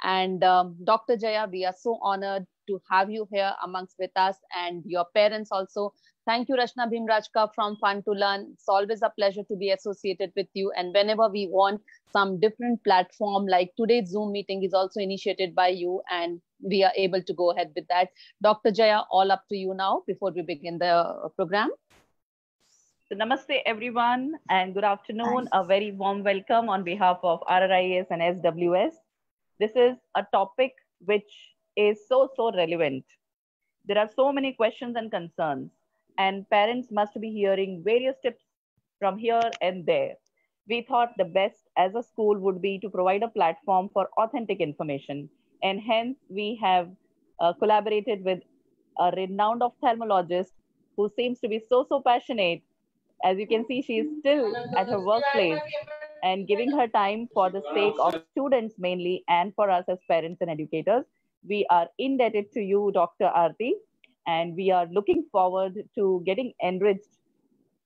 And Dr. Jaya, we are so honored to have you here amongst with us, and your parents also. Thank you, Rachna Bhimrajka from Fun to Learn. It's always a pleasure to be associated with you. And whenever we want some different platform, like today's Zoom meeting is also initiated by you, and we are able to go ahead with that. Dr. Jaya, all up to you now before we begin the program. So namaste everyone and good afternoon. A very warm welcome on behalf of RRIS and SWS. This is a topic which is so relevant. There are so many questions and concerns, and parents must be hearing various tips from here and there. We thought the best as a school would be to provide a platform for authentic information, and hence we have collaborated with a renowned ophthalmologist who seems to be so passionate. As you can see, she is still at her workplace and giving her time for the sake of students mainly, and for us as parents and educators. We are indebted to you, Dr. Aarti, and we are looking forward to getting enriched,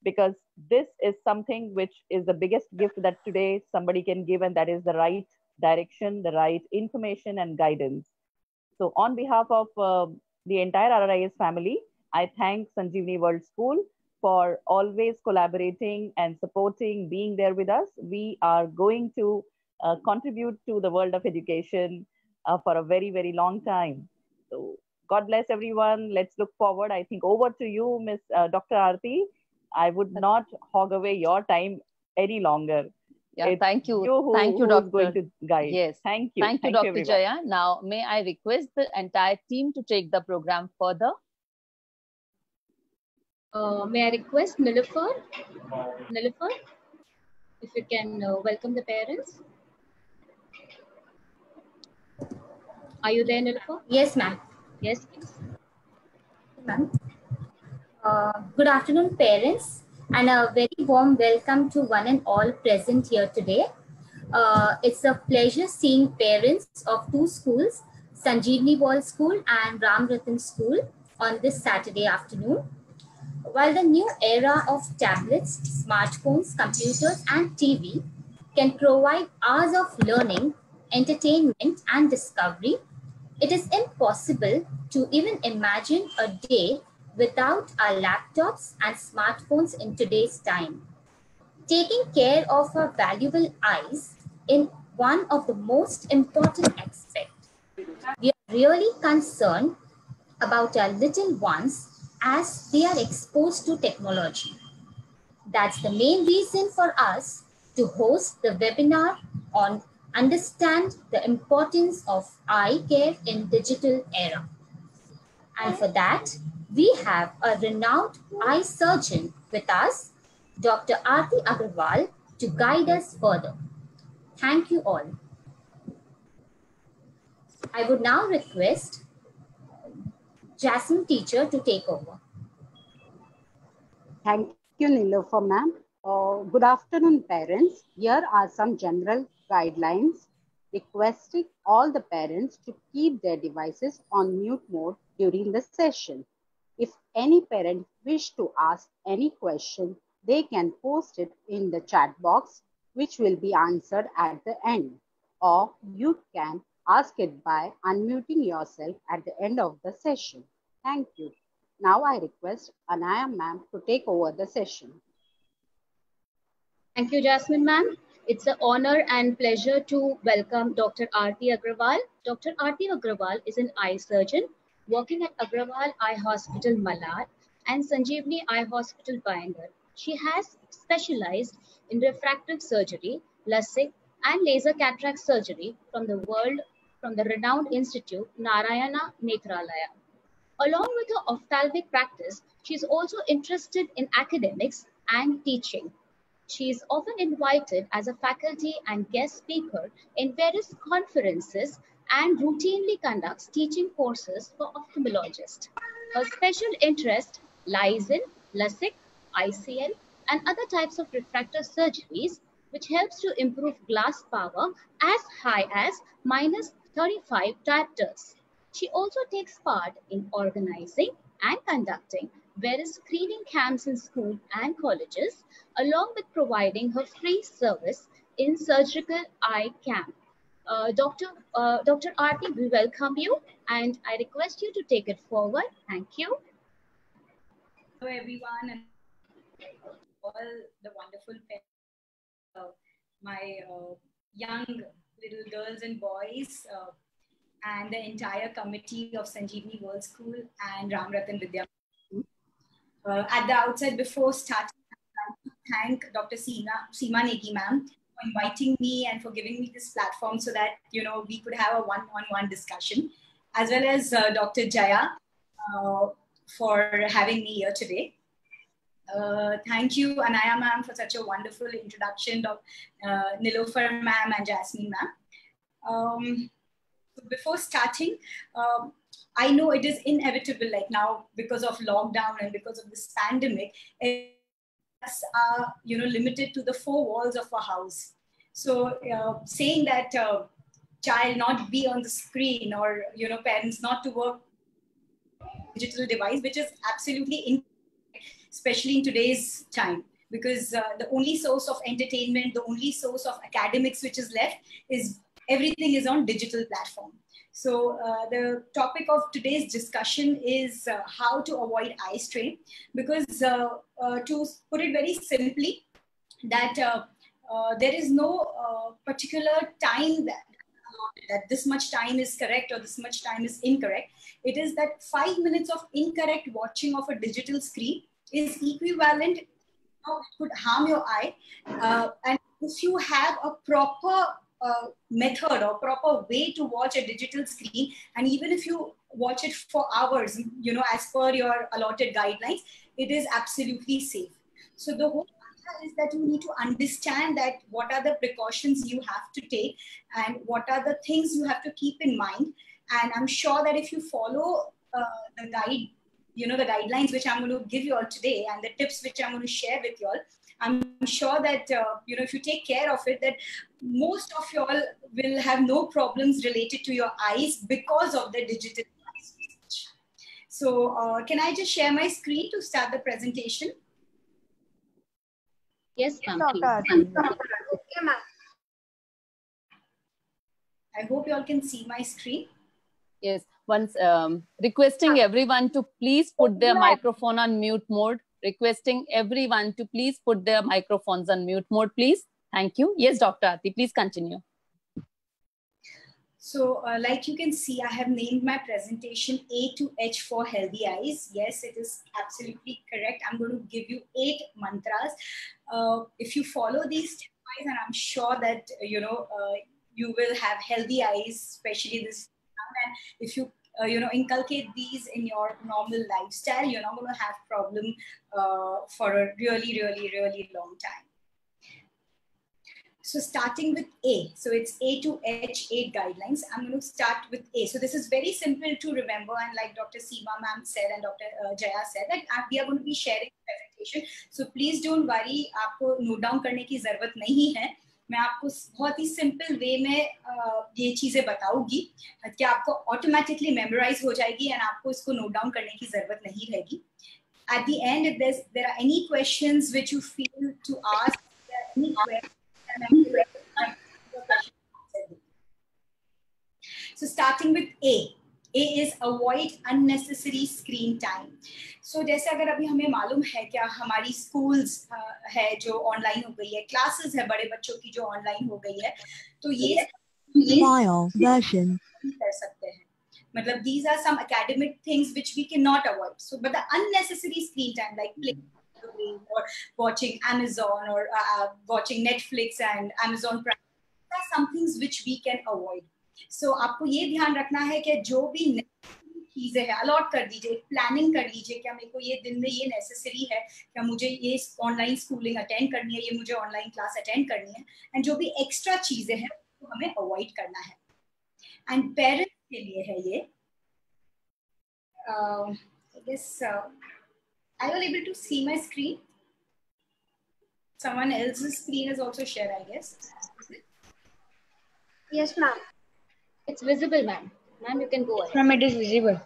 because this is something which is the biggest gift that today somebody can give, and that is the right direction, the right information and guidance. So on behalf of the entire RRIS family, I thank Sanjeevani World School for always collaborating and supporting, being there with us. We are going to contribute to the world of education for a very long time. So God bless everyone. Let's look forward. I think over to you, Miss Dr. Aarti. I would not hog away your time any longer. Yeah, thank you. Thank you, Doctor. Going to guide. Yes. Thank you. Thank you, Dr. Jaya. Now, may I request the entire team to take the program further? May I request Nilufar? Nilufar, if you can welcome the parents. Are you there, Nilufar? Yes, ma'am. Yes, please. Ma'am. Good afternoon, parents, and a very warm welcome to one and all present here today. It's a pleasure seeing parents of two schools, Sanjeevani World School and Ram Ratan School, on this Saturday afternoon. While the new era of tablets, smartphones, computers, and TV can provide hours of learning, entertainment, and discovery, it is impossible to even imagine a day without our laptops and smartphones in today's time. Taking care of our valuable eyes is one of the most important aspects. We are really concerned about our little ones as they are exposed to technology. That's the main reason for us to host the webinar on Understand the Importance of Eye Care in Digital Era. And for that, we have a renowned eye surgeon with us, Dr. Aarti Agarwal, to guide us further. Thank you all. I would now request Jasmine teacher to take over. Thank you, Nilufar ma'am. Good afternoon, parents. Here are some general guidelines requesting all the parents to keep their devices on mute mode during the session. If any parent wish to ask any question, they can post it in the chat box, which will be answered at the end. Or you can ask it by unmuting yourself at the end of the session. Thank you. Now I request Anaya ma'am to take over the session. Thank you, Jasmine ma'am. It's an honor and pleasure to welcome Dr. Aarti Agarwal. Dr. Aarti Agarwal is an eye surgeon working at Agrawal Eye Hospital, Malad, and Sanjeevani Eye Hospital, Bangalore. She has specialized in refractive surgery, LASIK, and laser cataract surgery from the renowned institute Narayana Netralaya. Along with her ophthalmic practice, she is also interested in academics and teaching. She is often invited as a faculty and guest speaker in various conferences and routinely conducts teaching courses for ophthalmologists. Her special interest lies in LASIK, ICL, and other types of refractive surgeries, which helps to improve glass power as high as -35 diopters. She also takes part in organizing and conducting various screening camps in schools and colleges, along with providing her free service in surgical eye camp. Dr. Aarti, we welcome you and I request you to take it forward. Thank you. Hello, everyone, and all the wonderful parents, my young little girls and boys, and the entire committee of Sanjeevani World School and Ram Ratan Vidya. At the outset, before starting, I'd like to thank Dr. Seema Negi ma'am for inviting me and for giving me this platform so that we could have a one-on-one discussion, as well as Dr. Jaya for having me here today. Thank you, Anaya ma'am, for such a wonderful introduction, Nilofer ma'am and Jasmine ma'am. Before starting, I know it is inevitable, like now, because of lockdown and because of this pandemic, us are limited to the four walls of a house. So saying that child not be on the screen, or parents not to work digital device, which is absolutely incorrect, especially in today's time, because the only source of entertainment, the only source of academics which is left is everything is on digital platform. So the topic of today's discussion is how to avoid eye strain, because to put it very simply, that there is no particular time that this much time is correct or this much time is incorrect. It is that 5 minutes of incorrect watching of a digital screen is equivalent, it could harm your eye. And if you have a proper method or proper way to watch a digital screen, and even if you watch it for hours, as per your allotted guidelines, it is absolutely safe. So the whole idea is that you need to understand that what are the precautions you have to take and what are the things you have to keep in mind. And I'm sure that if you follow the guide, the guidelines which I'm going to give you all today and the tips which I'm going to share with you all, I'm sure that, if you take care of it, that most of you all will have no problems related to your eyes because of the digital device. So can I just share my screen to start the presentation? Yes, ma'am. I hope you all can see my screen. Yes, once requesting everyone to please put their microphone on mute mode. Requesting everyone to please put their microphones on mute mode, please. Thank you. Yes, Dr. Aarti, please continue. So like you can see, I have named my presentation A to H for healthy eyes. Yes, it is absolutely correct. I'm going to give you 8 mantras. If you follow these stepwise, and I'm sure that, you will have healthy eyes, especially this time. And if you inculcate these in your normal lifestyle, you're not going to have problem for a really, really, really long time. So starting with A, so it's A to H, 8 guidelines. I'm going to start with A. So this is very simple to remember, and like Dr. Seema ma'am said and Dr. Jaya said, that we are going to be sharing presentation. So please don't worry, आपको note down करने की ज़रूरत नहीं है. मैं आपको बहुत ही simple way में ये चीजें बताऊंगी कि आपको ऑटोमेटिकली मेमोराइज हो जाएगी एंड आपको इसको नोट डाउन करने की जरूरत नहीं रहेगी. At the end, if there are any questions which you feel to ask, any questions, so starting with A. A is avoid unnecessary screen time. So जैसे अगर अभी हमें मालूम है क्या हमारी schools है जो ऑनलाइन हो गई है, क्लासेस है बड़े बच्चों की जो ऑनलाइन हो गई है, तो ये version कर सकते हैं. मतलब these are some academic things which we cannot avoid. So but the unnecessary screen time like playing or watching Amazon or watching Netflix and Amazon Prime, are some things which we can avoid. So आपको ये ध्यान रखना है कि जो भी चीजें हैं अलॉट कर दीजिए, प्लानिंग कर लीजिए क्या मेरे को ये दिन में ये नेसेसरी है, क्या मुझे ये ऑनलाइन स्कूलिंग अटेंड करनी है, ये मुझे ऑनलाइन क्लास अटेंड करनी है, एंड जो भी एक्स्ट्रा चीजें हैं वो हमें अवॉइड करना है. एंड पेरेंट्स के लिए है ये, I guess, are you able to see my screen? Someone else's screen is also shared, I guess. Yes, ma'am. It's visible, ma'am. Ma'am, you can go ahead. Ma'am, it is visible.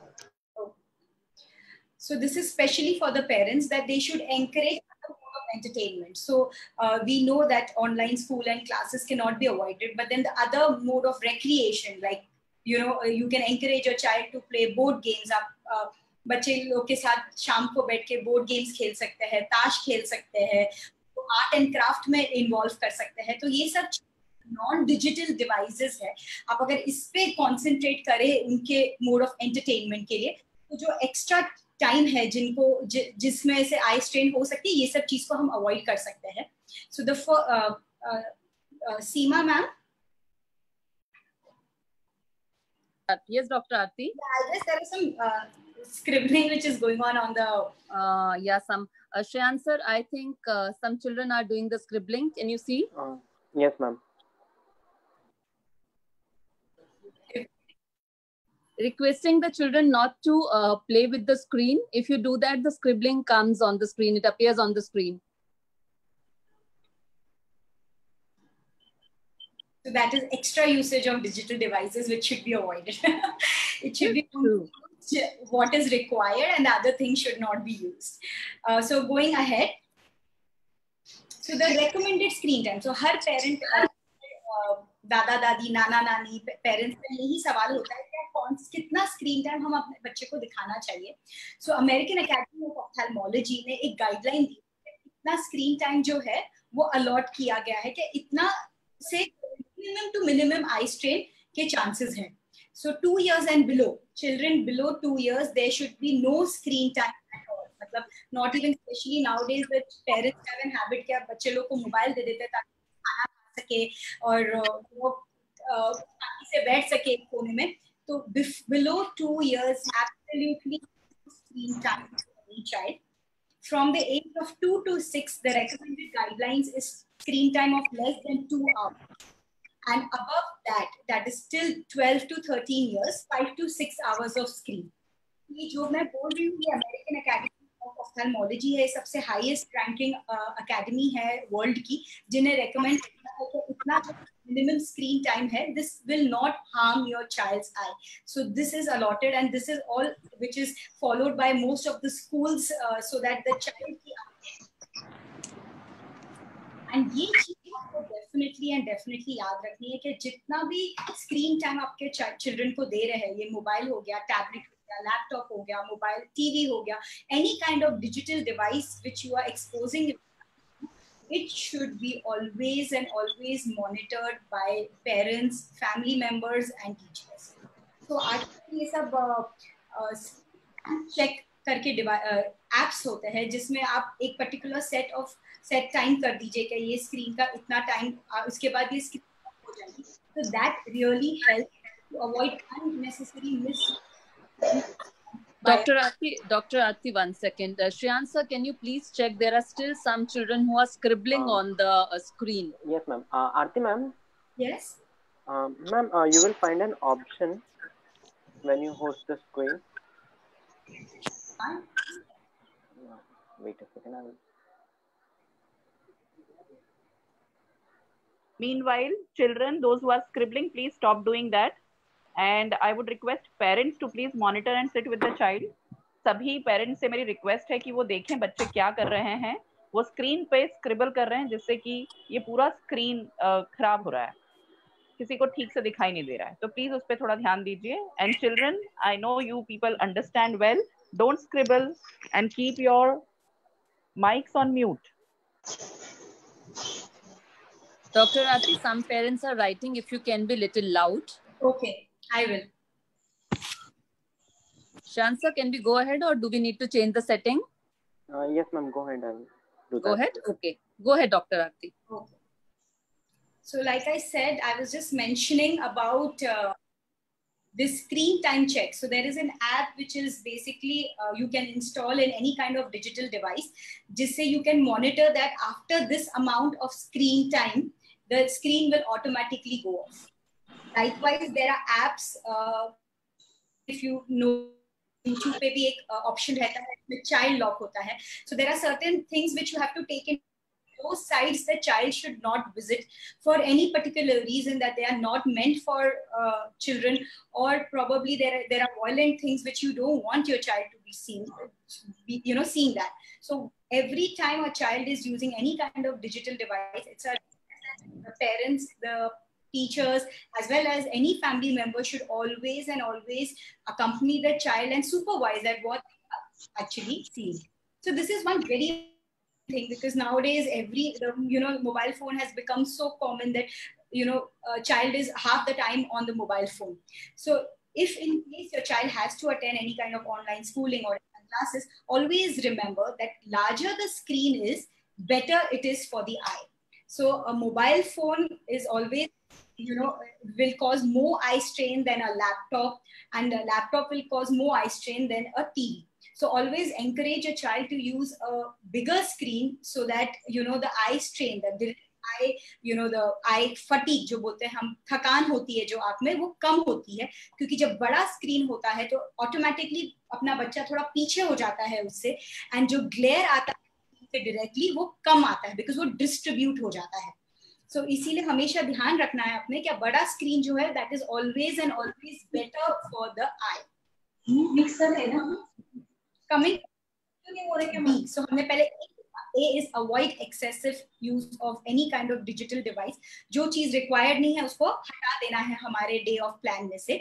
Oh. So this is especially for the parents that they should encourage entertainment. So we know that online school and classes cannot be avoided, but then the other mode of recreation, like, you can encourage your child to play board games. आप बच्चे लोग के साथ शाम को बैठ के board games खेल सकते हैं, ताश खेल सकते हैं, तो आर्ट एंड क्राफ्ट में इन्वॉल्व कर सकते हैं. तो ये सब नॉन डिजिटल डिवाइसेस है. आप अगर इस पे कॉन्सेंट्रेट करें उनके मोड ऑफ एंटरटेनमेंट के लिए, तो जो एक्स्ट्रा टाइम है जिसमें से आई स्ट्रेन हो सकती है, ये सब चीज को हम अवॉइड कर सकते हैं. So the Seema ma'am. Yes, Dr. Aarti. Yeah, I guess there is some scribbling which is going on the. Some. Shreyan sir, I think some children are doing the scribbling. Can you see? Yes, ma'am. Requesting the children not to play with the screen. If you do that, the scribbling comes on the screen. It appears on the screen. So that is extra usage of digital devices, which should be avoided. It should be what is required, and the other things should not be used. So going ahead, so the recommended screen time. So her parent, दादा दादी, नाना नानी, parents का यही सवाल होता है कि कितना स्क्रीन टाइम हम अपने बच्चे को दिखाना चाहिए. So American Academy of Ophthalmology ने एक गाइडलाइन दी है, इतना स्क्रीन टाइम जो है वो अलॉट किया गया है कि इतना से minimum to minimum eye strain के chances हैं. So 2 years and below, children below 2 years, there should be no screen time at all. मतलब not even, especially nowadays that parents have an habit कि बच्चे लोग को मोबाइल दे देते हैं ताकि खाना खा सके और वो शांति से बैठ सके कोने में. तो below 2 years, absolutely screen time for any child. From the age of 2 to 6, the recommended guidelines is screen time of less than 2 hours. And above that, that is still 12 to 13 years, 5 to 6 hours of screen. ये जो मैं बोल रही हूँ ये American academy of ophthalmology है, सबसे highest ranking academy है वर्ल्ड की, जिन्हें रेकमेंड किया है कि इतना मिनिमम स्क्रीन टाइम है, this will not harm your child's eye. So this is allotted and this is all which is followed by most of the schools so that the child की. And ये चीज आपको definitely याद रखनी है कि जितना भी स्क्रीन टाइम आपके चिल्ड्रन को दे रहे हैं, ये मोबाइल हो गया, टैबलेट हो गया, लैपटॉप हो गया, मोबाइल टीवी हो गया, any kind of digital device which you are exposing, it should be always and always monitored by parents, family members and teachers. So आजकल ये सब चेक करके एप्स होते हैं जिसमें आप एक पर्टिकुलर सेट टाइम कर दीजिए कि ये स्क्रीन का इतना टाइम, उसके बाद ये स्क्रीन हो जाएगी. So that really helps to avoid unnecessary miss. Dr. Aarti, 1 second. Shreyan sir, can you please check? There are still some children who are scribbling on the screen. Yes, ma'am. Aarti, ma'am. Yes. Ma'am, you will find an option when you host the screen. Wait a second. Meanwhile, children, those who are scribbling, please stop doing that. And I would request parents to please monitor and sit with the child. सभी parents से मेरी request है कि वो देखें बच्चे क्या कर रहे हैं. वो स्क्रीन पे स्क्रिबल कर रहे हैं जिससे कि ये पूरा स्क्रीन खराब हो रहा है, किसी को ठीक से दिखाई नहीं दे रहा है. तो प्लीज उस पर थोड़ा ध्यान दीजिए. And children, I know you people understand well, don't scribble and keep your mics on mute. Dr. Aarti, some parents are writing if you can be little loud. Okay, I will. Shansa, can we go ahead or do we need to change the setting? Yes, ma'am, go ahead. I will do that. Go ahead. Okay. Go ahead, Dr. Aarti. Okay. So like I said, I was just mentioning about this screen time check. So there is an app which is basically you can install in any kind of digital device. Jisse you can monitor that after this amount of screen time, the screen will automatically go off. Likewise, there are apps, if you know, YouTube पे भी एक option रहता है जिसमें child lock होता है. So there are certain things which you have to take in. Those sites the child should not visit for any particular reason, that they are not meant for children, or probably there are violent things which you don't want your child to be seeing, seeing that. So every time a child is using any kind of digital device, it's the parents, the teachers, as well as any family member should always and always accompany the child and supervise that what they are actually seeing. So this is one very thing, because nowadays mobile phone has become so common that a child is half the time on the mobile phone. So if in case your child has to attend any kind of online schooling or classes, always remember that larger the screen is, better it is for the eye. So a mobile phone is always, will cause more eye strain than a laptop, and a laptop will cause more eye strain than a TV. So always encourage a child to use a bigger screen so that, the eye strain, the eye fatigue जो बोलते हैं हम, थकान होती है जो आंख में, वो कम होती है, क्योंकि जब बड़ा स्क्रीन होता है तो ऑटोमेटिकली अपना बच्चा थोड़ा पीछे हो जाता है उससे, एंड जो ग्लेयर आता है डायरेक्टली वो कम आता है, बिकॉज वो डिस्ट्रीब्यूट हो जाता है. सो इसीलिए हमेशा ध्यान रखना है अपने कि बड़ा स्क्रीन जो है that is always and always better for the I. Mixer है ना कमिंग. सो हमने पहले A is avoid excessive use of any kind of digital device. जो चीज required नहीं है उसको हटा देना है हमारे day of plan में से.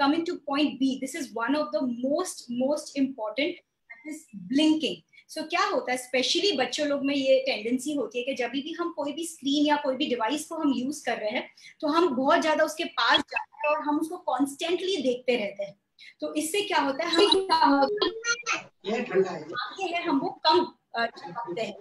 Coming to point B, this is one of the most important, that is blinking. So क्या होता है, स्पेशली बच्चों लोग में ये टेंडेंसी होती है कि जब भी हम कोई भी स्क्रीन या कोई भी डिवाइस को हम यूज कर रहे हैं तो हम बहुत ज्यादा उसके पास जाते हैं और हम उसको कॉन्स्टेंटली देखते रहते हैं. तो इससे क्या होता है, हम वो कम चलाते हैं.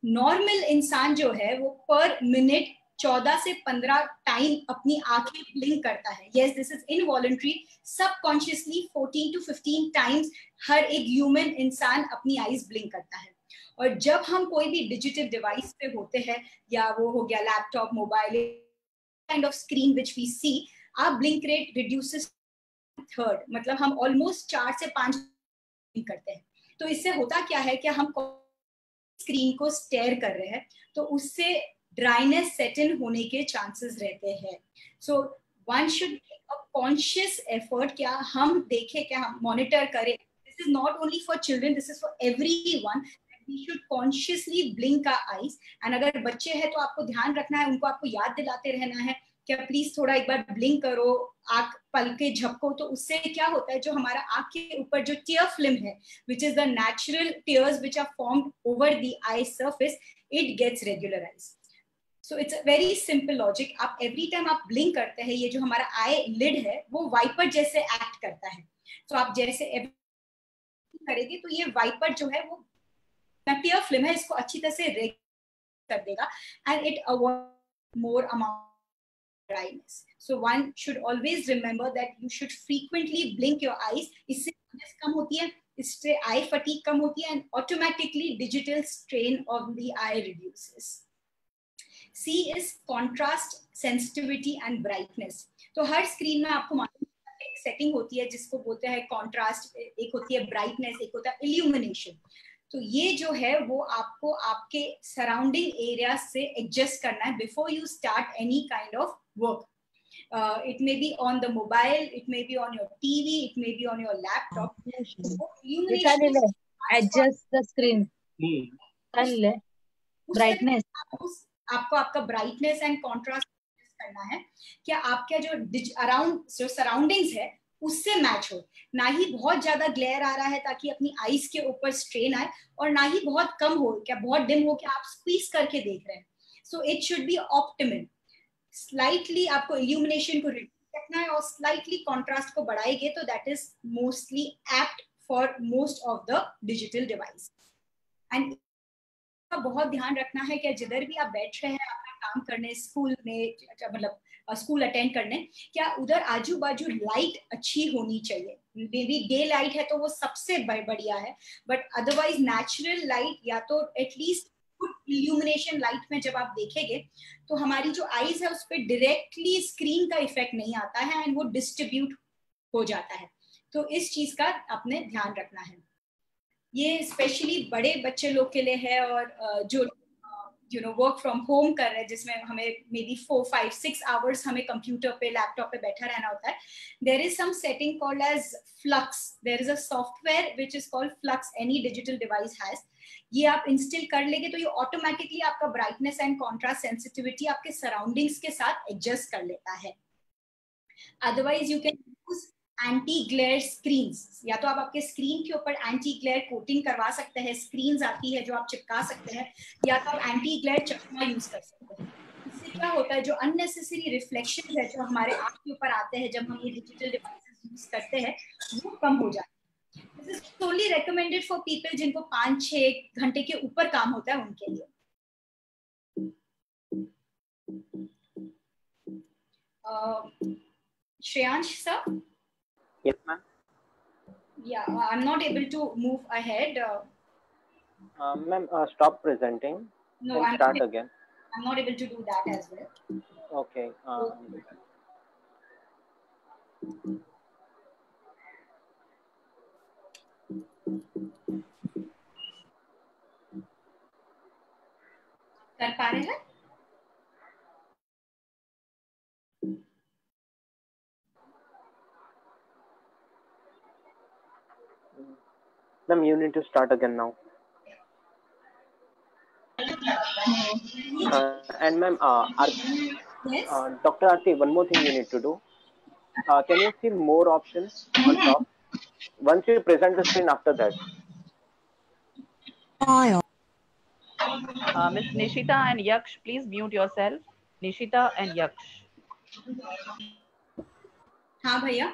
नॉर्मल इंसान जो है वो पर मिनट 14 से 15 टाइम अपनी आंखें ब्लिंक करता है. Yes, this is involuntary. Subconsciously 14 to 15 times हर एक ह्यूमन इंसान अपनी आईज ब्लिंक करता है. और जब हम कोई भी डिजिटल डिवाइस पे होते हैं, या वो हो गया laptop, mobile, kind of screen which we see, our blink rate reduces third. मतलब हम ऑलमोस्ट 4 से 5 ब्लिंक करते हैं. तो इससे होता क्या है कि हम स्क्रीन को स्टेयर कर रहे हैं तो उससे ड्राइनेस सेट इन होने के चांसेस रहते हैं. So one should take a conscious effort, क्या हम देखें, क्या हम मॉनिटर करें. This is not only for children, this is for everyone. We should consciously blink our eyes. And अगर बच्चे हैं तो आपको ध्यान रखना है, उनको आपको याद दिलाते रहना है क्या प्लीज थोड़ा एक बार ब्लिंक करो, आंख पल के झपको. तो उससे क्या होता है, जो हमारा आंख के ऊपर जो टीयर फिल्म है, which is the natural tears which are formed over the eye surface, it gets regularised. So it's a very simple logic. आप एवरी टाइम आप ब्लिंक करते हैं, ये जो हमारा आई लिड है वो वाइपर जैसे एक्ट करता है. तो आप जैसे करेंगे तो ये वाइपर जो है वो टीयर फिल्म है, इसको अच्छी तरह से रेगुलेट कर देगा, and it avoid more amount dryness. So one should always remember that you should frequently blink your eyes. इससे dryness कम होती है, इससे eye fatigue कम होती है, and automatically digital strain of the eye reduces. C is contrast, sensitivity and brightness. तो हर screen में आपको मालूम है एक सेटिंग होती है जिसको बोलते हैं कॉन्ट्रास्ट, एक होती है ब्राइटनेस, एक होता है इल्यूमिनेशन. तो ये जो है वो आपको आपके सराउंडिंग एरिया से एडजस्ट करना है before you start any kind of work. It may be on the mobile, it may be on your TV, it may be on your laptop. Adjust the screen. Brightness. आपको आपका brightness and contrast करना है क्या आपका जो around जो surroundings है उससे मैच हो. ना ही बहुत ज्यादा ग्लेयर आ रहा है ताकि अपनी आईज के ऊपर स्ट्रेन आए, और ना ही बहुत कम हो, क्या बहुत डिम हो, क्या आप स्क्वीज करके देख रहे हैं. So it should be optimal. Slightly आपको इल्यूमिनेशन को रिड्यूस रखना है और स्लाइटली कॉन्ट्रास्ट को बढ़ाएंगे तो that is mostly apt for most of the digital device. And बहुत ध्यान रखना है कि जिधर भी आप बैठ रहे हैं अपना काम करने, स्कूल में मतलब स्कूल अटेंड करने, क्या उधर आजू बाजू लाइट अच्छी होनी चाहिए. मे बी डे लाइट है तो वो सबसे बढ़िया है, बट अदरवाइज नेचुरल लाइट या तो एटलीस्ट इल्यूमिनेशन लाइट में जब आप देखेंगे तो हमारी जो आईज है उस पर डायरेक्टली स्क्रीन का इफेक्ट नहीं आता है एंड वो डिस्ट्रीब्यूट हो जाता है. तो इस चीज का अपने ध्यान रखना है. ये स्पेशली बड़े बच्चे लोग के लिए है, और जो वर्क फ्रॉम होम कर रहे हैं, जिसमें हमें मे बी 4, 5, 6 आवर्स हमें कंप्यूटर पे, लैपटॉप पे बैठा रहना होता है, there is some setting called as flux. There is a software which is called flux, any digital device has. ये आप इंस्टॉल कर लेंगे तो ये ऑटोमेटिकली आपका ब्राइटनेस एंड कॉन्ट्रास्ट सेंसिटिविटी आपके सराउंडिंग्स के साथ एडजस्ट कर लेता है. Otherwise you can use anti glare screens. या तो आप आपके स्क्रीन के ऊपर एंटी ग्लेयर कोटिंग करवा सकते हैं, स्क्रीन्स आती है जो आप चिपका सकते हैं, या तो आप एंटी ग्लेयर चश्मा यूज कर सकते हैं. इससे क्या होता है, जो अननेसेसरी रिफ्लेक्शन है जो हमारे आंख के ऊपर आते हैं जब हम ये डिजिटल डिवाइसेस यूज करते हैं, वो कम हो जाते हैं. This is only recommended for people जिनको 5-6 घंटे के ऊपर काम होता है उनके लिए. Shreyansh sir? Yes, ma'am. Yeah, I'm not able to move ahead. Ma'am, stop presenting. No, and start again. I'm not able to do that as well. Okay. कर पा रहे हैं? Ma'am, you need to start again now. And ma'am, Yes. Dr. Aarti, one more thing you need to do. Can you see more options on top? Once you present the screen after that. Miss Nishita and Yaksh, please mute yourself. Nishita and Yaksh. हाँ भैया.